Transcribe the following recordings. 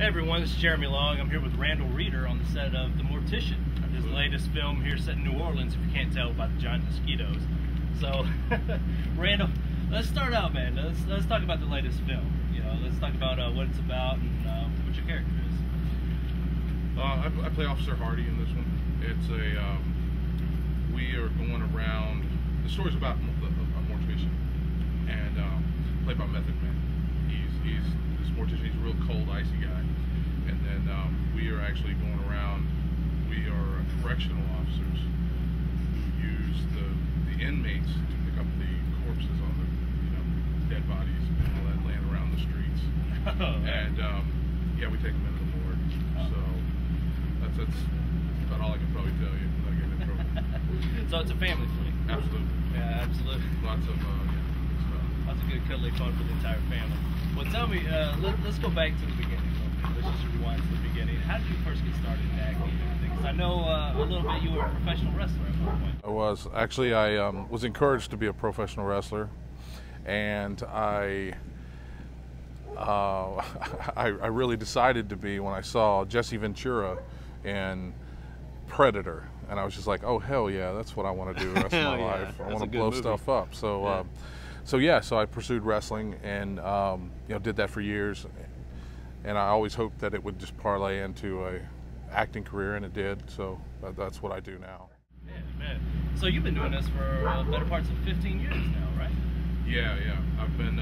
Hey everyone, this is Jeremy Long. I'm here with Randal Reeder on the set of The Mortician, his latest film here set in New Orleans, if you can't tell by the giant mosquitoes. So, Randal, let's start out, man. Let's talk about the latest film. You know, let's talk about what it's about and what your character is. I play Officer Hardy in this one. It's a we are going around. The story's about a mortician, and played by Method Man. He's this mortician. He's a real cold, icy guy. And then we are actually going around. We are correctional officers who use the inmates to pick up the corpses on the dead bodies and all that laying around the streets. And yeah, we take them into the morgue. So that's about all I can probably tell you without getting in trouble. So it's a family flick. Absolutely. Yeah, absolutely. Lots of Lots of good cuddly fun for the entire family. Well, tell me, let's go back to the beginning. Let's just rewind to the beginning. How did you first get started in acting and everything? Because I know a little bit you were a professional wrestler at one point. I was. Actually, I was encouraged to be a professional wrestler, and I really decided to be when I saw Jesse Ventura in Predator, and I was just like, oh hell yeah, that's what I want to do the rest of my life. I want to blow stuff up. So so I pursued wrestling and did that for years, and I always hoped that it would just parlay into a acting career, and it did. So that's what I do now. Yeah, man. So you've been doing this for better parts of 15 years now, right? Yeah. I've been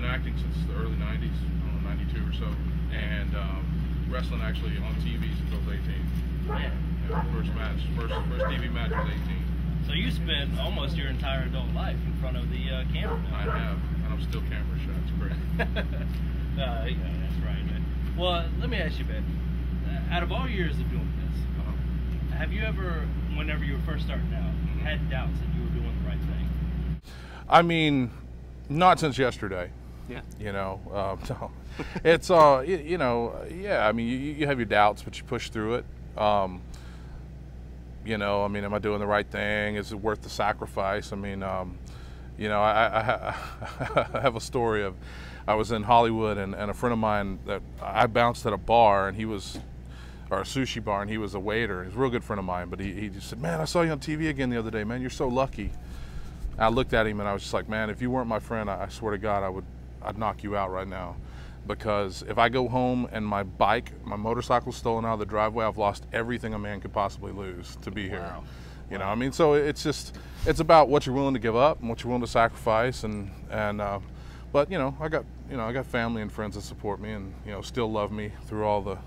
acting since the early '90s, 92 or so, and wrestling actually on TV since I was 18. Yeah. First TV match was 18. So you spent almost your entire adult life in front of the camera. I have, and I'm still camera shy. It's great. Yeah, that's right, man. Well, let me ask you, man. Out of all years of doing this, have you ever, whenever you were first starting out, had doubts that you were doing the right thing? I mean, not since yesterday. Yeah. No. It's yeah. I mean, you have your doubts, but you push through it. I mean, am I doing the right thing? Is it worth the sacrifice? I mean, I have a story of, I was in Hollywood and a friend of mine that I bounced at a bar, and or a sushi bar, and he was a waiter. He's a real good friend of mine, but he just said, man, I saw you on TV again the other day, man, you're so lucky. And I looked at him and I was just like, man, if you weren't my friend, I swear to God, I'd knock you out right now. Because if I go home and my motorcycle's stolen out of the driveway, I've lost everything a man could possibly lose to be here. Wow. I mean, so it's about what you're willing to give up and what you're willing to sacrifice, but I got family and friends that support me and still love me through all the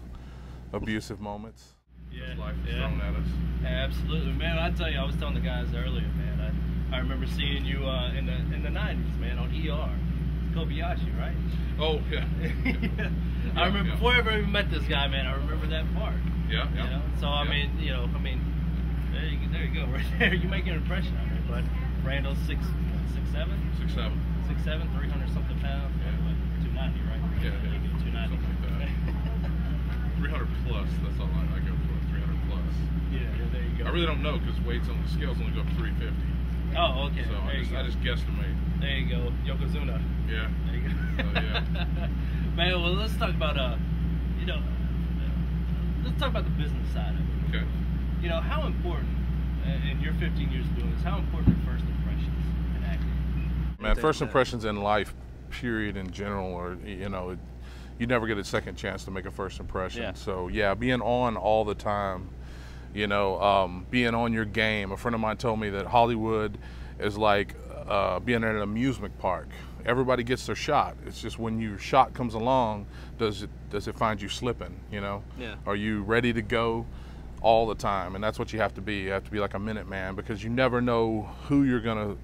abusive moments. Yeah, life is thrown at us. Absolutely, man. I tell you, I was telling the guys earlier, man. I remember seeing you in the '90s, man, on ER. Kobayashi, right? Oh yeah. I remember before I ever even met this guy, man. I remember that part. Yeah. So I mean, there you go, right there. You make an impression on me, but Randal's 6'7", 300 something pounds. Yeah. 290, right? Yeah. 290. Something like that. 300 plus. That's all I go for. 300 plus. Yeah. There you go. I really don't know because weights on the scales only go up 350. Oh, okay. So I just guesstimate. There you go, Yokozuna. Yeah. There you go. Yeah. Man, well, let's talk about let's talk about the business side of it. Okay. How important in your 15 years of doing this? How important are first impressions in acting? Man, first impressions in life, period, in general, or you never get a second chance to make a first impression. Yeah. So yeah, being on all the time. Being on your game. A friend of mine told me that Hollywood is like being at an amusement park. Everybody gets their shot. It's just when your shot comes along, does it find you slipping? Yeah. Are you ready to go all the time? And that's what you have to be. You have to be like a minute man, because you never know who you're gonna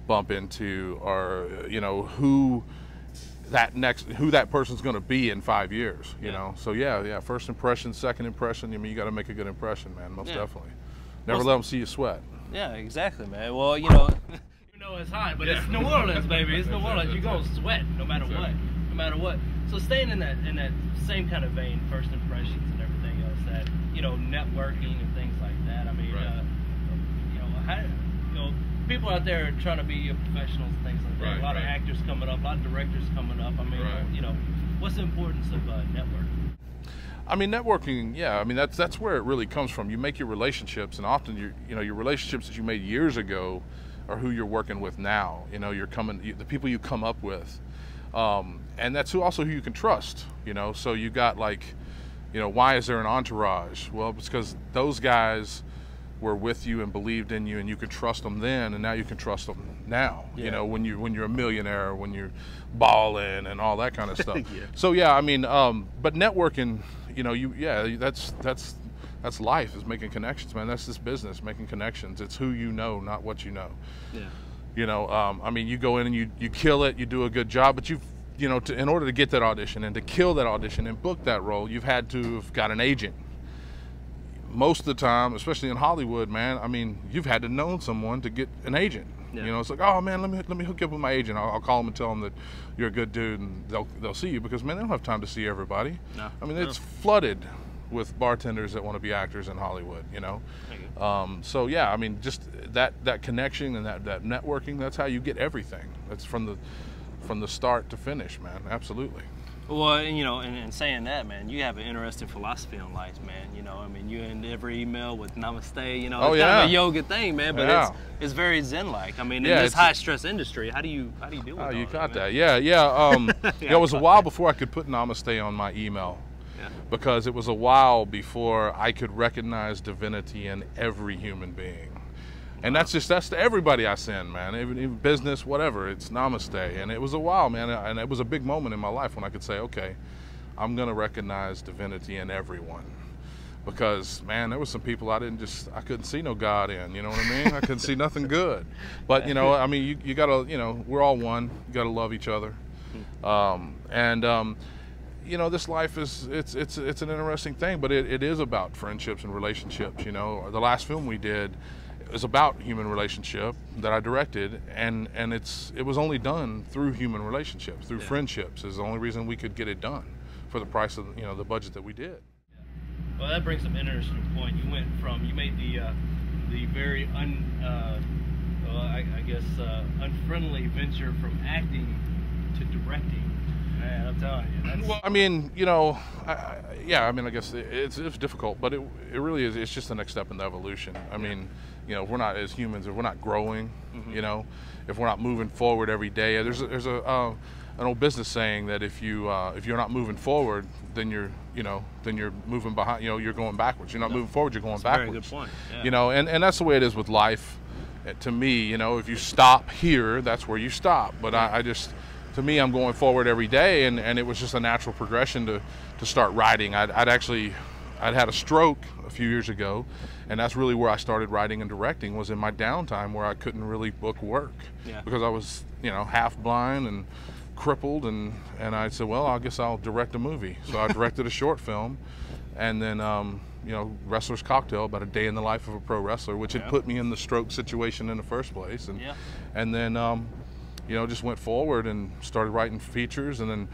bump into, or who that person's going to be in 5 years, you know. So yeah, first impression, second impression. I mean, you got to make a good impression, man. Most definitely. Never let them see you sweat. Yeah, exactly, man. Well, you know it's hot, but it's New Orleans, baby. It's New Orleans. You're gonna sweat no matter what, no matter what. So staying in that same kind of vein, first impressions and everything else, that networking and things like that. I mean, people out there are trying to be professionals and things like that. A lot of actors coming up, a lot of directors coming up. I mean, what's the importance of networking? I mean, networking, yeah. I mean, that's where it really comes from. You make your relationships, and often your relationships that you made years ago are who you're working with now. You know, the people you come up with, and that's also who you can trust. You know, so you got like, you know, why is there an entourage? Well, it's because those guys were with you and believed in you, and you could trust them then, and now you can trust them now. Yeah. You know, when you're a millionaire, when you're balling and all that kind of stuff. Yeah. So yeah, I mean, but networking, you know, that's life, is making connections, man. That's this business, making connections. It's who you know, not what you know. Yeah. You know, I mean, you go in and you kill it, you do a good job, but you know, in order to get that audition and to kill that audition and book that role, you've had to have got an agent. Most of the time, especially in Hollywood, man, I mean, you've had to know someone to get an agent. Yeah. You know, it's like, oh man, let me hook you up with my agent. I'll call them and tell them that you're a good dude, and they'll see you, because man, they don't have time to see everybody. No. I mean, it's flooded with bartenders that want to be actors in Hollywood. You know, so yeah, I mean, just that connection and that networking. That's how you get everything. That's from the start to finish, man. Absolutely. Well, you know, and saying that, man, you have an interesting philosophy on life, man. You know, I mean, you end every email with namaste. You know, it's kind of a yoga thing, man, but it's very zen-like. I mean, in this high-stress industry, how do you deal with all you got that? Yeah. It was a while before I could put namaste on my email, because it was a while before I could recognize divinity in every human being. And that's to everybody I send, man, even business, whatever, it's namaste. And it was a while, man, and it was a big moment in my life when I could say, okay, I'm going to recognize divinity in everyone. Because, man, there was some people I couldn't see no God in, you know what I mean? I couldn't see nothing good. But, you know, I mean, you got to, you know, we're all one. You got to love each other. You know, this life it's an interesting thing, but it is about friendships and relationships, you know. The last film we did, it was about human relationship that I directed, and it was only done through human relationships, through friendships. Is the only reason we could get it done for the price of, you know, the budget that we did. Well, that brings up an interesting point. You made the very unfriendly venture from acting to directing. Man, I'm telling you. Well, I mean, you know, I mean, I guess it's difficult, but it really is. It's just the next step in the evolution. I mean, you know, if we're not, as humans, if we're not growing, you know, if we're not moving forward every day, there's an old business saying that if you're not moving forward, then you're moving behind. You know, you're going backwards. You're not moving forward, you're going backwards. Very good point. Yeah. You know, and that's the way it is with life. To me, you know, if you stop here, that's where you stop. But to me, I'm going forward every day, and it was just a natural progression to start writing. I'd had a stroke a few years ago, and that's really where I started writing and directing, was in my downtime, where I couldn't really book work because I was, you know, half blind and crippled, and I said, well, I guess I'll direct a movie. So I directed a short film, and then you know, Wrestler's Cocktail, about a day in the life of a pro wrestler, which had put me in the stroke situation in the first place, and then you know, just went forward and started writing features, and then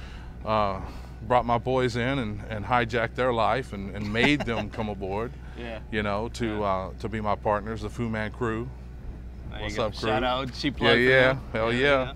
brought my boys in and hijacked their life and made them come aboard. You know, to be my partners, the Fu Man Crew. What's up, crew? Shout out, hell yeah.